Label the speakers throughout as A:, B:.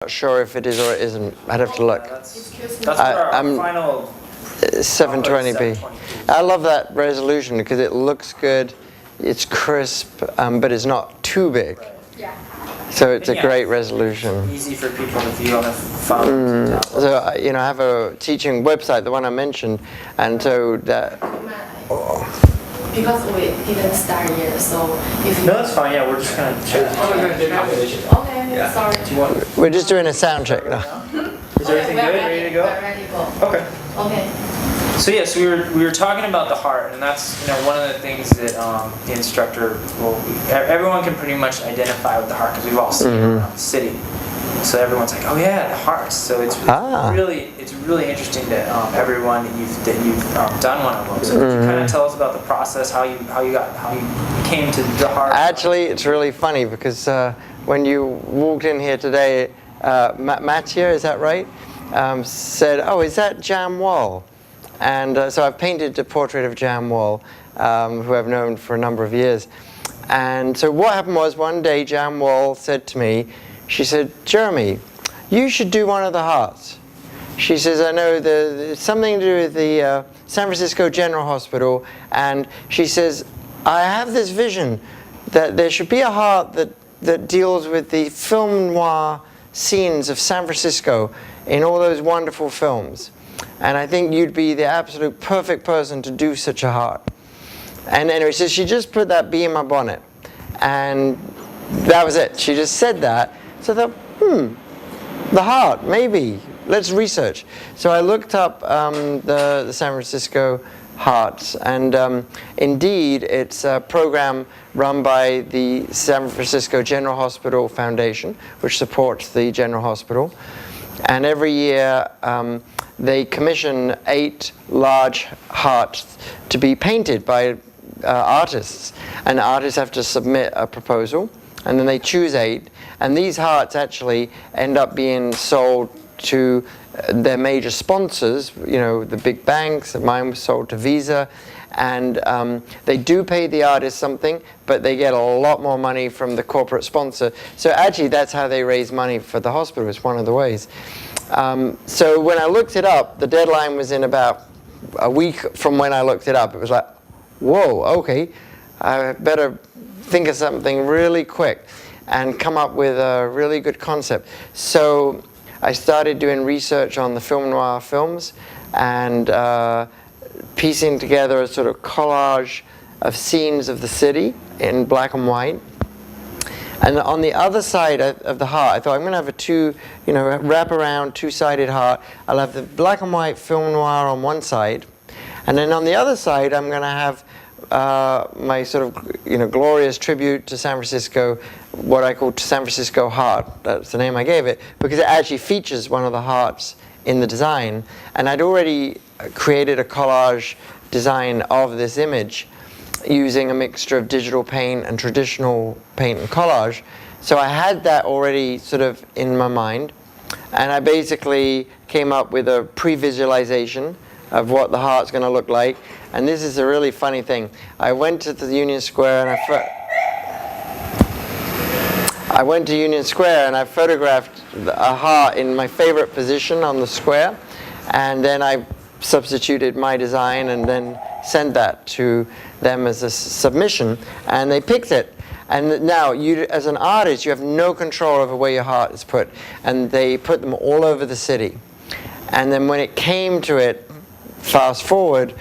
A: Not sure if it is or it isn't. I'd have to look.
B: That's our final
A: 720p. I love that resolution because it looks good, it's crisp, but it's not too big.
C: Yeah.
A: So it's a great resolution.
B: Easy for people to view on a phone.
A: So I have a teaching website, the one I mentioned, and so that.
C: Because we didn't start yet, so if you.
B: No, that's fine. Yeah, we're just gonna check.
C: Okay,
B: Yeah.
C: sorry.
B: Do you want?
A: We're just doing a sound check now.
B: Is everything good? Ready to go?
C: We're ready to go.
B: Okay.
C: Okay.
B: So yes, we were talking about the heart, and that's one of the things that the instructor everyone can pretty much identify with the heart because we've all seen it around the city. So everyone's like, oh yeah, the heart. So it's really interesting to everyone that you've done one of them. So could you kind of tell us about the process, how you came to the heart?
A: Actually, it's really funny because when you walked in here today, Mathieu, is that right? Said, oh, is that Jam Wall? And so I've painted a portrait of Jam Wall, who I've known for a number of years. And so what happened was one day Jam Wall said to me, she said, Jeremy, you should do one of the hearts. She says, I know it's something to do with the San Francisco General Hospital. And she says, I have this vision that there should be a heart that deals with the film noir scenes of San Francisco in all those wonderful films. And I think you'd be the absolute perfect person to do such a heart. And anyway, so she just put that bee in my bonnet. And that was it. She just said that. So I thought, the heart, maybe. Let's research. So I looked up the San Francisco hearts. And indeed, it's a program run by the San Francisco General Hospital Foundation, which supports the General Hospital. And every year, they commission 8 large hearts to be painted by artists. And the artists have to submit a proposal, and then they choose 8. And these hearts actually end up being sold to their major sponsors, the big banks. Mine was sold to Visa. And they do pay the artist something, but they get a lot more money from the corporate sponsor. So actually, that's how they raise money for the hospital. It's one of the ways. So when I looked it up, the deadline was in about a week from when I looked it up. It was like, whoa, okay, I better think of something really quick and come up with a really good concept. So I started doing research on the film noir films and piecing together a sort of collage of scenes of the city in black and white. And on the other side of the heart, I thought I'm going to have a wrap around two-sided heart. I'll have the black and white film noir on one side, and then on the other side, I'm going to have my sort of glorious tribute to San Francisco, what I call San Francisco Heart. That's the name I gave it because it actually features one of the hearts in the design. And I'd already created a collage design of this image using a mixture of digital paint and traditional paint and collage. So I had that already sort of in my mind, and I basically came up with a pre-visualization of what the heart's going to look like. And this is a really funny thing. I went to the Union Square and I photographed a heart in my favorite position on the square, and then I substituted my design and then sent that to them as a submission, and they picked it. And now, you, as an artist, you have no control over where your heart is put, and they put them all over the city. And then when it came to it, fast forward,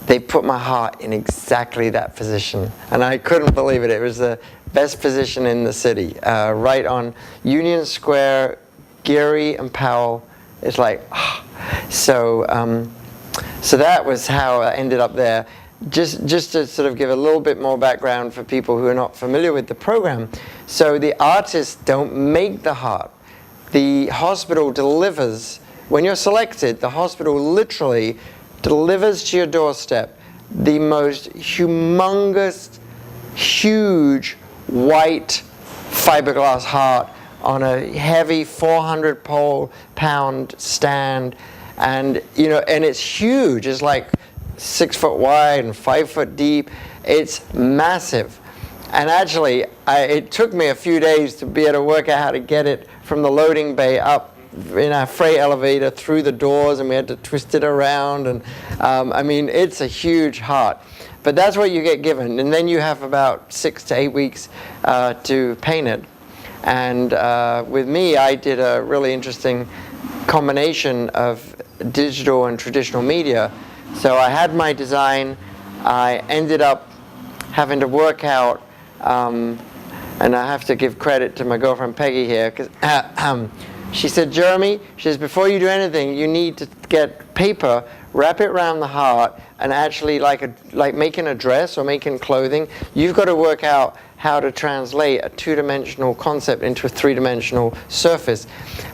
A: they put my heart in exactly that position, and I couldn't believe it. It was the best position in the city, right on Union Square, Geary and Powell. It's like, so that was how I ended up there. Just to sort of give a little bit more background for people who are not familiar with the program. So the artists don't make the heart. The hospital delivers. When you're selected, the hospital literally delivers to your doorstep the most humongous, huge, white fiberglass heart on a heavy 400-pound stand, and and it's huge. It's like 6 foot wide and 5 foot deep. It's massive. And actually, it took me a few days to be able to work out how to get it from the loading bay up in our freight elevator through the doors, and we had to twist it around, and I mean, it's a huge heart. But that's what you get given, and then you have about 6 to 8 weeks to paint it. And with me, I did a really interesting combination of digital and traditional media. So I had my design. I ended up having to work out, and I have to give credit to my girlfriend Peggy here, because she said, Jeremy, she says, before you do anything, you need to get paper, wrap it around the heart, and actually like making a dress or making clothing, you've got to work out how to translate a two-dimensional concept into a three-dimensional surface.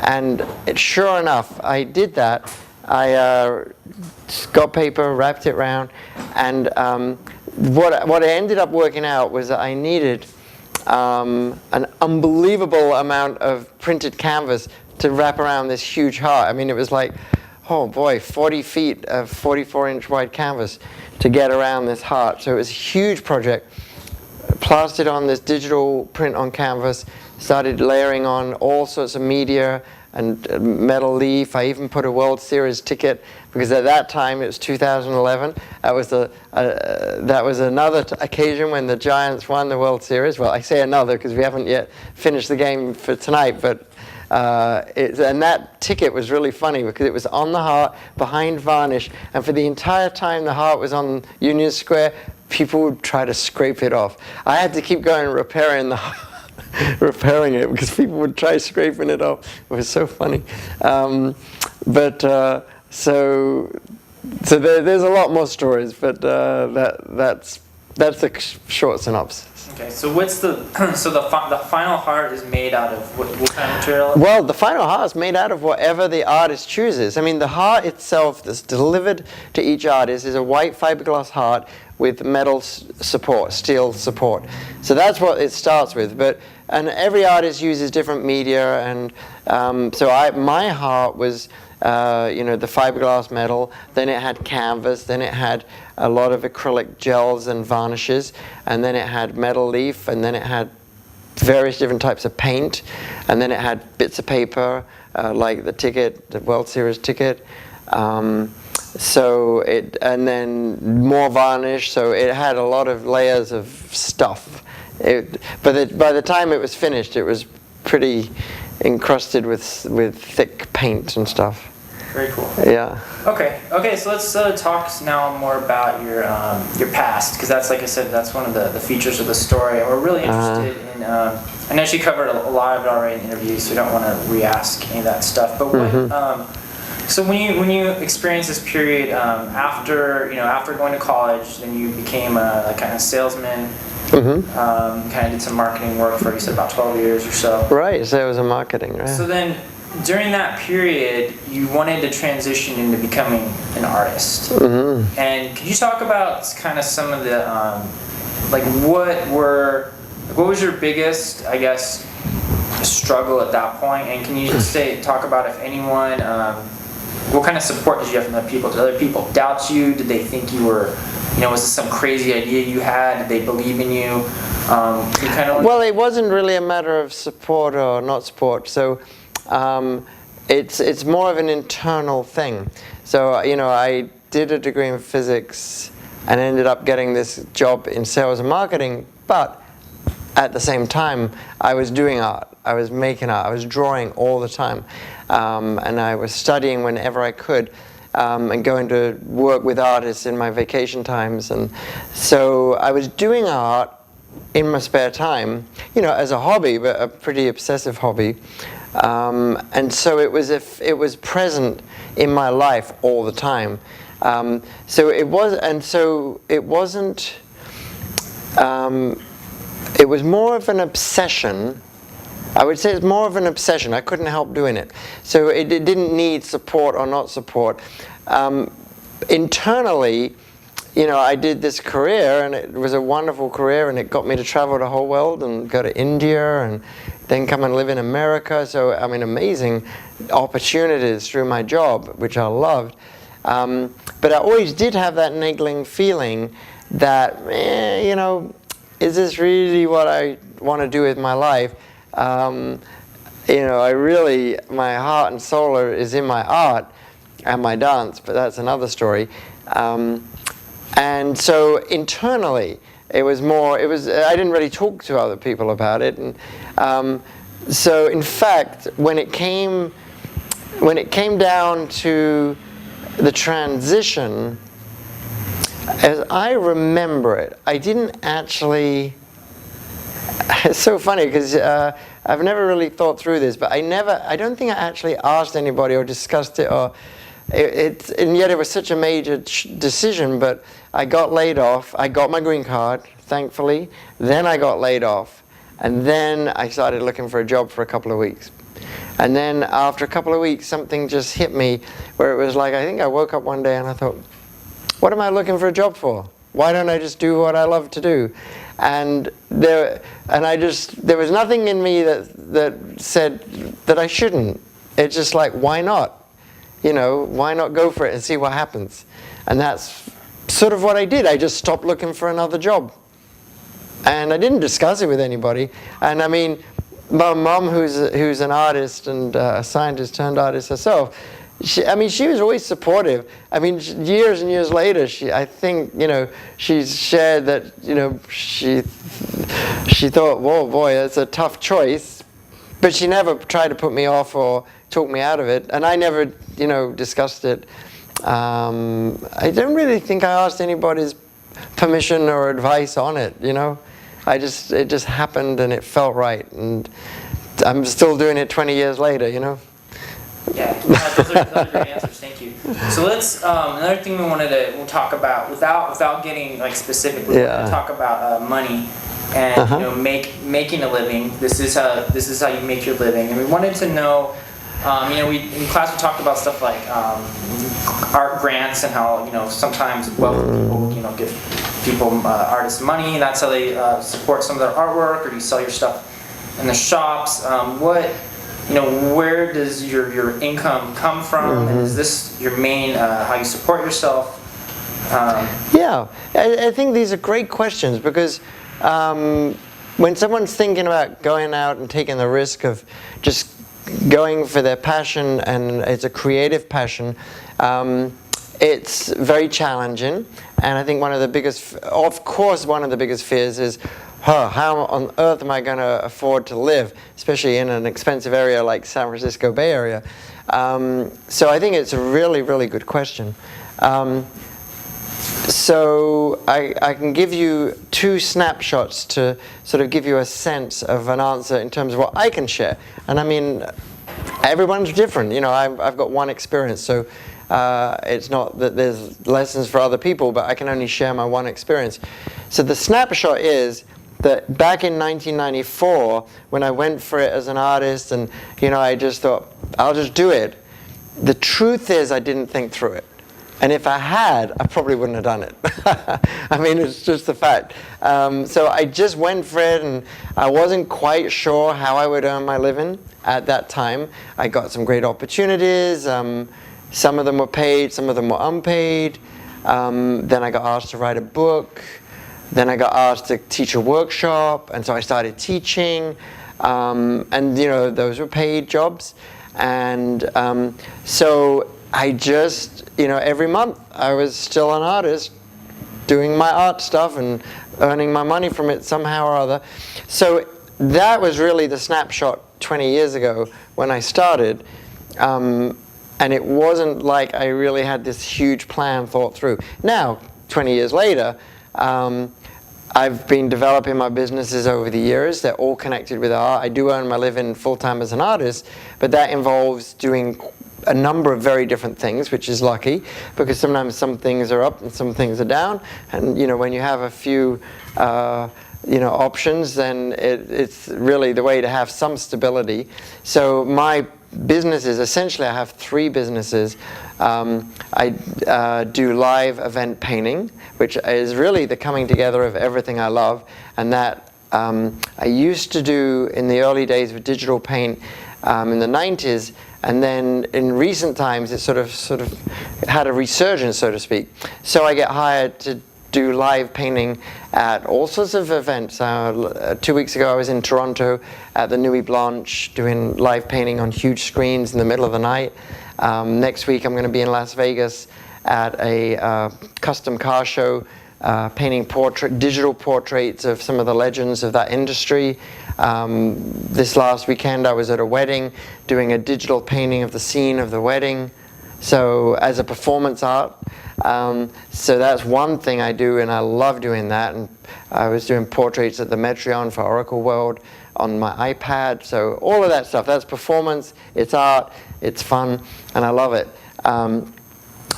A: And sure enough, I did that. I got paper, wrapped it around, and what I ended up working out was that I needed an unbelievable amount of printed canvas to wrap around this huge heart. I mean, it was like, oh boy, 40 feet of 44-inch wide canvas to get around this heart. So it was a huge project. Plastered on this digital print on canvas, started layering on all sorts of media and metal leaf. I even put a World Series ticket, because at that time, it was 2011. That was another occasion when the Giants won the World Series. Well, I say another because we haven't yet finished the game for tonight, but and that ticket was really funny because it was on the heart, behind varnish, and for the entire time the heart was on Union Square, people would try to scrape it off. I had to keep going and repairing it because people would try scraping it off. It was so funny. So there's a lot more stories, but that's the short synopsis.
B: Okay, so what's the the final heart is made out of what kind of material?
A: Well, the final heart is made out of whatever the artist chooses. I mean, the heart itself that's delivered to each artist is a white fiberglass heart with metal support, steel support. So that's what it starts with. And every artist uses different media, and my heart was the fiberglass metal, then it had canvas, then it had a lot of acrylic gels and varnishes, and then it had metal leaf, and then it had various different types of paint, and then it had bits of paper, like the World Series ticket, and then more varnish, so it had a lot of layers of stuff. But by the time it was finished, it was pretty encrusted with thick paint and stuff.
B: Very cool.
A: Yeah. Okay,
B: so let's talk now more about your past, because that's, like I said, that's one of the features of the story. We're really interested in, I know she covered a lot of it already in interviews, so we don't want to re-ask any of that stuff, but so when you experienced this period after going to college, then you became a kind of salesman, kind of did some marketing work for, you said, about 12 years or so.
A: Right, sales and marketing, right.
B: So then, during that period, you wanted to transition into becoming an artist. And could you talk about kind of some of the, what was your biggest, I guess, struggle at that point? And can you just talk about, if anyone, what kind of support did you have from other people? Did other people doubt you? Did they think you were, was this some crazy idea you had? Did they believe in you? Well, it wasn't really a matter of support or not support. So
A: it's more of an internal thing. So, I did a degree in physics and ended up getting this job in sales and marketing, but at the same time, I was doing art. I was making art. I was drawing all the time. And I was studying whenever I could, and going to work with artists in my vacation times. And so I was doing art in my spare time, as a hobby, but a pretty obsessive hobby. And so it was present in my life all the time. It was more of an obsession. I would say it's more of an obsession. I couldn't help doing it. So it didn't need support or not support. Internally, I did this career, and it was a wonderful career, and it got me to travel the whole world and go to India and then come and live in America. So, amazing opportunities through my job, which I loved. But I always did have that niggling feeling that, is this really what I want to do with my life? I really, my heart and soul is in my art and my dance, but that's another story. And so internally, I didn't really talk to other people about it. And so in fact, when it came down to the transition, as I remember it, I didn't actually, it's so funny because I've never really thought through this, but I don't think I actually asked anybody or discussed it, and yet it was such a major decision. But I got laid off. I got my green card, thankfully. Then I got laid off, and then I started looking for a job for a couple of weeks. And then after a couple of weeks, something just hit me where it was like, I think I woke up one day and I thought, what am I looking for a job for? Why don't I just do what I love to do? And there was nothing in me that said that I shouldn't. It's just like, why not? Why not go for it and see what happens? And that's sort of what I did. I just stopped looking for another job. And I didn't discuss it with anybody. And I mean, my mom, who's an artist and a scientist turned artist herself, she was always supportive. I mean, years and years later, I think, she's shared that, she thought, whoa, boy, that's a tough choice. But she never tried to put me off or talk me out of it. And I never, discussed it. I don't really think I asked anybody's permission or advice on it, it just happened and it felt right. And I'm still doing it 20 years later,
B: Yeah, those are great answers. Thank you. So let's another thing we'll talk about without getting like specific. We're going to talk about money and making a living. This is how you make your living. And we wanted to know. In class we talked about stuff like art grants and how sometimes wealthy people give people artists money. That's how they support some of their artwork, or you sell your stuff in the shops. Where does your income come from? And is this your main, how you support yourself?
A: I think these are great questions because when someone's thinking about going out and taking the risk of just going for their passion, and it's a creative passion, it's very challenging. And I think one of the biggest fears is, how on earth am I going to afford to live, especially in an expensive area like San Francisco Bay Area? So I think it's a really, really good question. So I can give you two snapshots to sort of give you a sense of an answer in terms of what I can share. And I mean, everyone's different. I've got one experience, so it's not that there's lessons for other people, but I can only share my one experience. So the snapshot is that back in 1994, when I went for it as an artist, and I just thought, I'll just do it. The truth is, I didn't think through it. And if I had, I probably wouldn't have done it. I mean, it's just a fact. So I just went for it, and I wasn't quite sure how I would earn my living at that time. I got some great opportunities. Some of them were paid, some of them were unpaid. Then I got asked to write a book. Then I got asked to teach a workshop, and so I started teaching. And those were paid jobs. And so I just, every month I was still an artist doing my art stuff and earning my money from it somehow or other. So that was really the snapshot 20 years ago when I started. And it wasn't like I really had this huge plan thought through. Now, 20 years later, I've been developing my businesses over the years. They're all connected with art. I do earn my living full-time as an artist, but that involves doing a number of very different things, which is lucky, because sometimes some things are up and some things are down. And when you have a few options, then it's really the way to have some stability. So my businesses, essentially I have three businesses. I do live event painting, which is really the coming together of everything I love, and that I used to do in the early days with digital paint in the 90s, and then in recent times it sort of had a resurgence, so to speak. So I get hired to do live painting at all sorts of events. 2 weeks ago I was in Toronto at the Nuit Blanche doing live painting on huge screens in the middle of the night. Next week I'm going to be in Las Vegas at a custom car show, painting digital portraits of some of the legends of that industry. This last weekend I was at a wedding doing a digital painting of the scene of the wedding, so as a performance art. So that's one thing I do, and I love doing that. And I was doing portraits at the Metreon for Oracle World on my iPad. So all of that stuff, that's performance, it's art, it's fun, and I love it.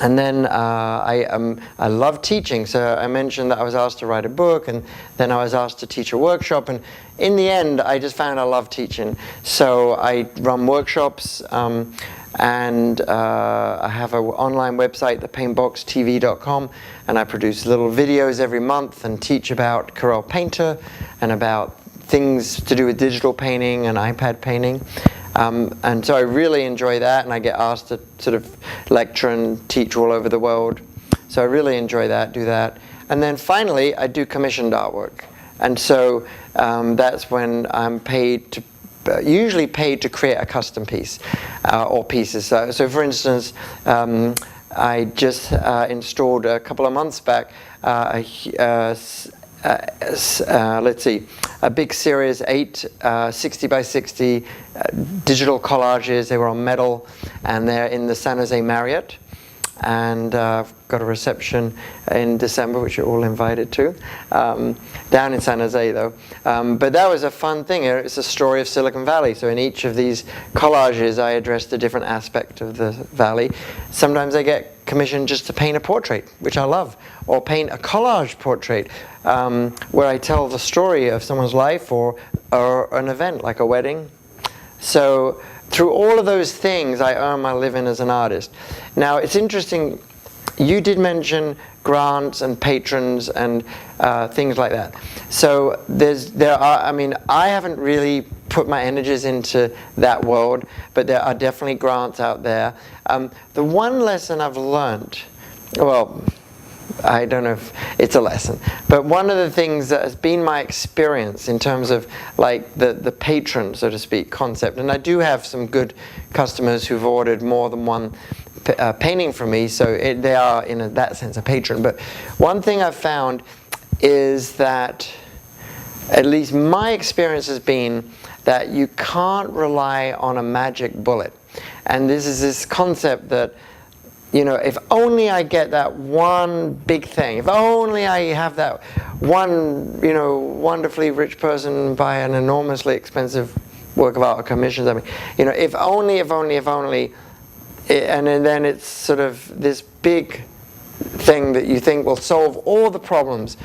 A: And then I love teaching. So I mentioned that I was asked to write a book, and then I was asked to teach a workshop. And in the end, I just found I love teaching. So I run workshops, and I have an online website, thepaintboxtv.com, and I produce little videos every month and teach about Corel Painter and about things to do with digital painting and iPad painting. And so I really enjoy that, and I get asked to sort of lecture and teach all over the world. So I really enjoy that, do that. And then finally, I do commissioned artwork. And so that's when I'm usually paid to create a custom piece or pieces. So for instance, I just installed a couple of months back let's see, a big Series 8 60 by 60 digital collages. They were on metal, and they're in the San Jose Marriott. And I've got a reception in December, which you're all invited to, down in San Jose though. But that was a fun thing. It's a story of Silicon Valley. So in each of these collages, I addressed a different aspect of the valley. Sometimes I get commissioned just to paint a portrait, which I love, or paint a collage portrait, where I tell the story of someone's life or an event like a wedding. So through all of those things, I earn my living as an artist. Now, it's interesting, you did mention grants and patrons and things like that. So I haven't really put my energies into that world, but there are definitely grants out there. The one lesson I've learned, well, I don't know if it's a lesson, but one of the things that has been my experience in terms of like the patron, so to speak, concept, and I do have some good customers who've ordered more than one painting from me, so they are in that sense a patron. But one thing I've found is that, at least my experience has been, that you can't rely on a magic bullet. And this is this concept that, you know, if only I get that one big thing, if only I have that one, you know, wonderfully rich person buy an enormously expensive work of art or commissions, I mean, you know, if only, and then it's sort of this big thing that you think will solve all the problems.